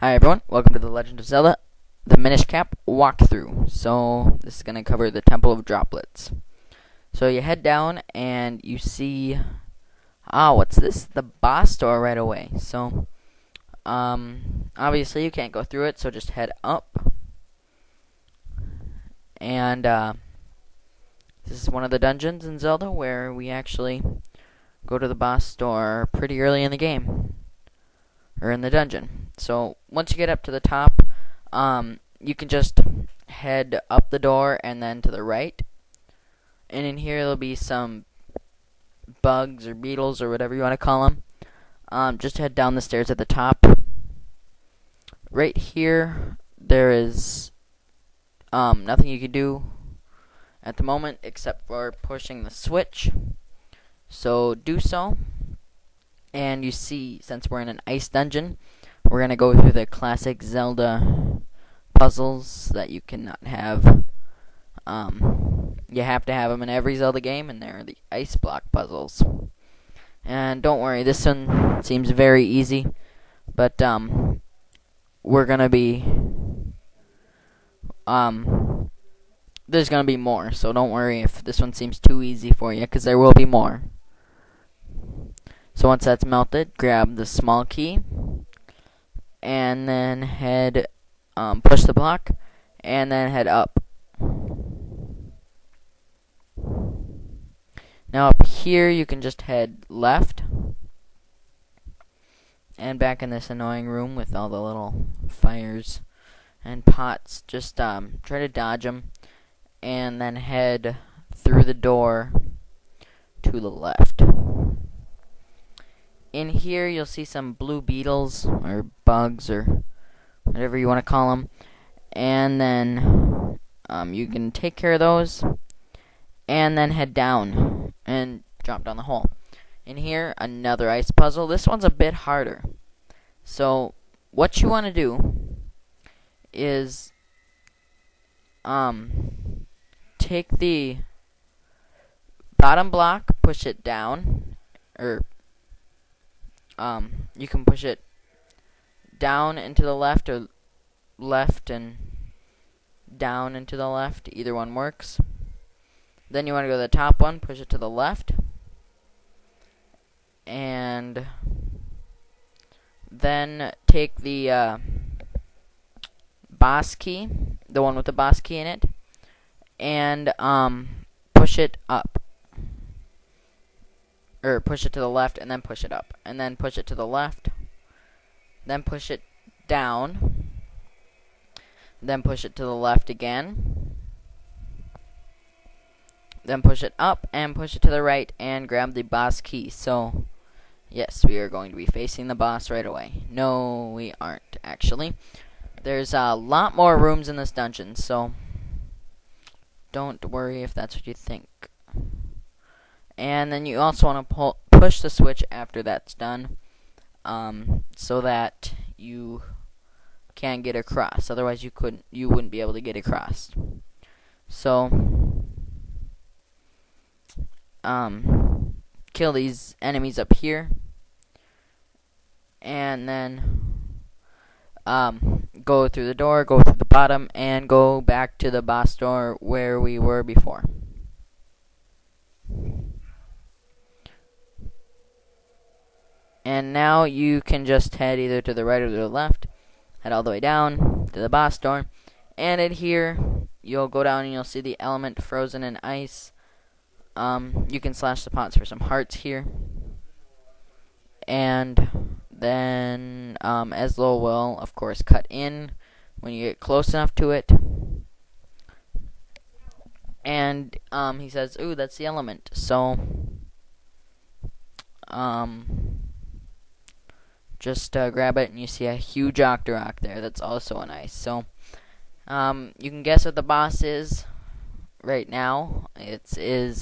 Hi everyone, welcome to the Legend of Zelda, the Minish Cap walkthrough. So this is going to cover the Temple of Droplets. So you head down and you see, what's this? The boss door right away. So, obviously you can't go through it, so just head up. And, this is one of the dungeons in Zelda where we actually go to the boss door pretty early in the game. Or in the dungeon. So once you get up to the top, you can just head up the door and then to the right. And in here there'll be some bugs or beetles or whatever you want to call them. Just head down the stairs at the top. Right here there is nothing you can do at the moment except for pushing the switch. So do so. And you see, since we're in an ice dungeon, we're going to go through the classic Zelda puzzles that you cannot have. You have to have them in every Zelda game, and they're the ice block puzzles. And don't worry, this one seems very easy, but we're going to be... there's going to be more, so don't worry if this one seems too easy for you, because there will be more. So once that's melted, grab the small key, and then head, push the block, and then head up. Now up here, you can just head left, and back in this annoying room with all the little fires and pots, just try to dodge them, and then head through the door to the left. In here, you'll see some blue beetles, or bugs, or whatever you want to call them. And then, you can take care of those, and then head down, and drop down the hole. In here, another ice puzzle. This one's a bit harder. So, what you want to do is, take the bottom block, push it down, or you can push it down and to the left, or left and down and to the left. Either one works. Then you want to go to the top one, push it to the left, and then take the boss key, the one with the boss key in it, and push it up. Or push it to the left and then push it up. And then push it to the left. Then push it down. Then push it to the left again. Then push it up and push it to the right and grab the boss key. So, yes, we are going to be facing the boss right away. No, we aren't, actually. There's a lot more rooms in this dungeon, so don't worry if that's what you think. And then you also want to push the switch after that's done, so that you can get across. Otherwise, you wouldn't be able to get across. So, kill these enemies up here, and then go through the door, go through the bottom, and go back to the boss door where we were before. And now you can just head either to the right or to the left. Head all the way down to the boss door. And in here, you'll go down and you'll see the element frozen in ice. You can slash the pots for some hearts here. And then Eslo will, of course, cut in when you get close enough to it. And he says, ooh, that's the element. So, just grab it, and you see a huge Octorok there. That's also an ice. So, you can guess what the boss is right now. It is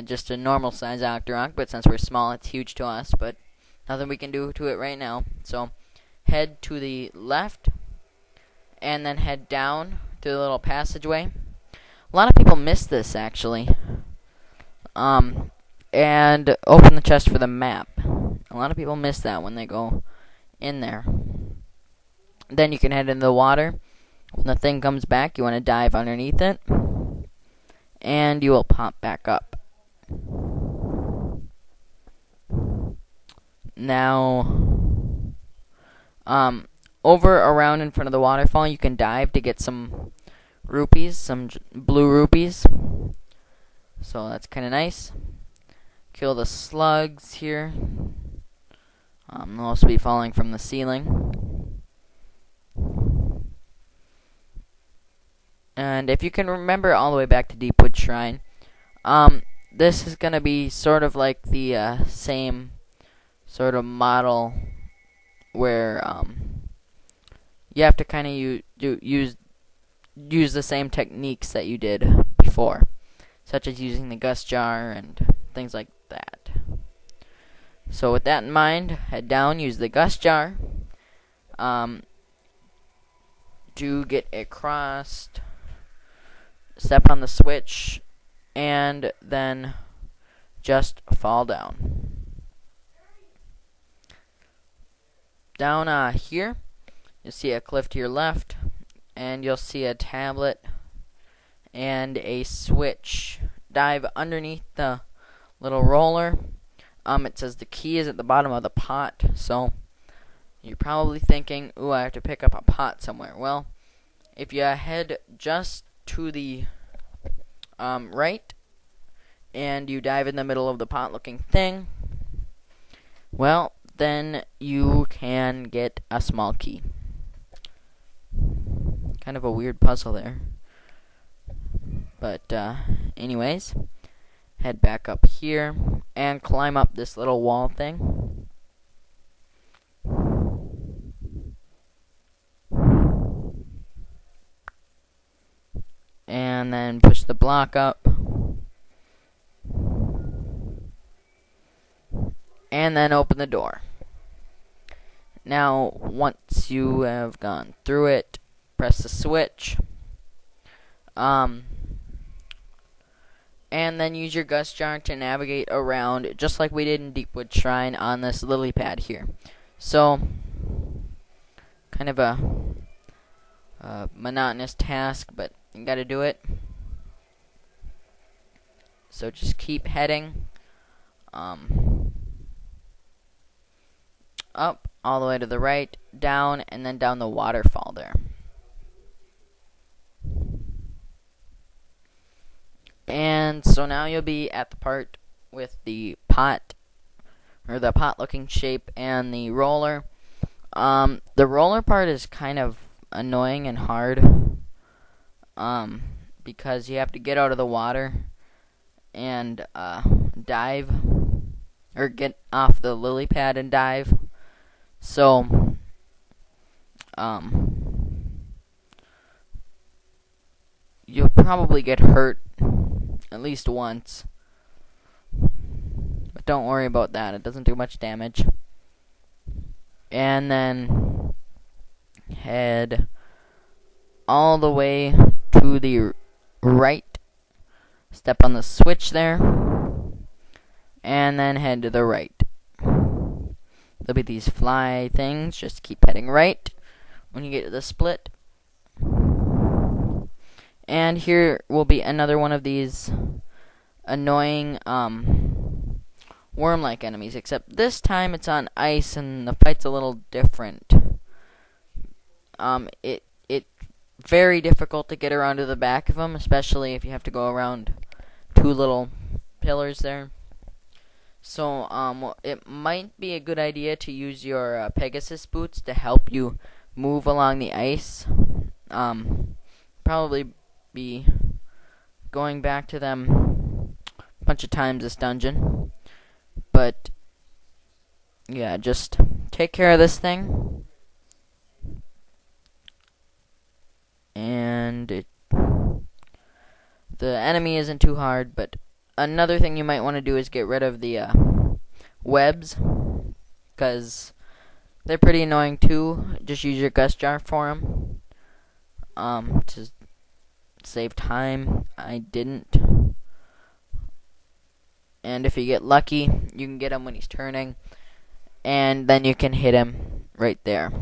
just a normal size Octorok, but since we're small, it's huge to us. But nothing we can do to it right now. So, head to the left, and then head down to the little passageway. A lot of people miss this, actually. And open the chest for the map. A lot of people miss that when they go in there. Then you can head into the water. When the thing comes back, you want to dive underneath it, and you will pop back up. Now, over around in front of the waterfall, you can dive to get some rupees, some blue rupees. So that's kind of nice. Kill the slugs here. They'll also be falling from the ceiling. And if you can remember all the way back to Deepwood Shrine, this is going to be sort of like the same sort of model where you have to kind of use the same techniques that you did before, such as using the gust jar and things like that. So with that in mind, head down, use the gust jar to get across, step on the switch, and then just fall down. Down here, you'll see a cliff to your left, and you'll see a tablet and a switch. Dive underneath the little roller. It says the key is at the bottom of the pot, so you're probably thinking, ooh, I have to pick up a pot somewhere. Well, if you head just to the right, and you dive in the middle of the pot-looking thing, well, then you can get a small key. Kind of a weird puzzle there. But, anyways, head back up here and climb up this little wall thing. And then push the block up. And then open the door. Now, once you have gone through it, press the switch. And then use your gust jar to navigate around, just like we did in Deepwood Shrine on this lily pad here. So, kind of a monotonous task, but you gotta do it. So just keep heading up all the way to the right, down, and then down the waterfall there. And so now you'll be at the part with the pot, or the pot-looking shape, and the roller. The roller part is kind of annoying and hard, because you have to get out of the water and dive, or get off the lily pad and dive. So, you'll probably get hurt at least once. But don't worry about that. It doesn't do much damage. And then head all the way to the right. Step on the switch there. And then head to the right. There'll be these fly things. Just keep heading right when you get to the split. And here will be another one of these annoying worm-like enemies, except this time it's on ice and the fight's a little different. It's very difficult to get around to the back of them, especially if you have to go around two little pillars there. So it might be a good idea to use your Pegasus boots to help you move along the ice. Probably be going back to them a bunch of times this dungeon, but yeah, just take care of this thing, and the enemy isn't too hard. But another thing you might want to do is get rid of the webs, because they're pretty annoying too. Just use your gust jar for them to save time. I didn't. And if you get lucky, you can get him when he's turning, and then you can hit him right there.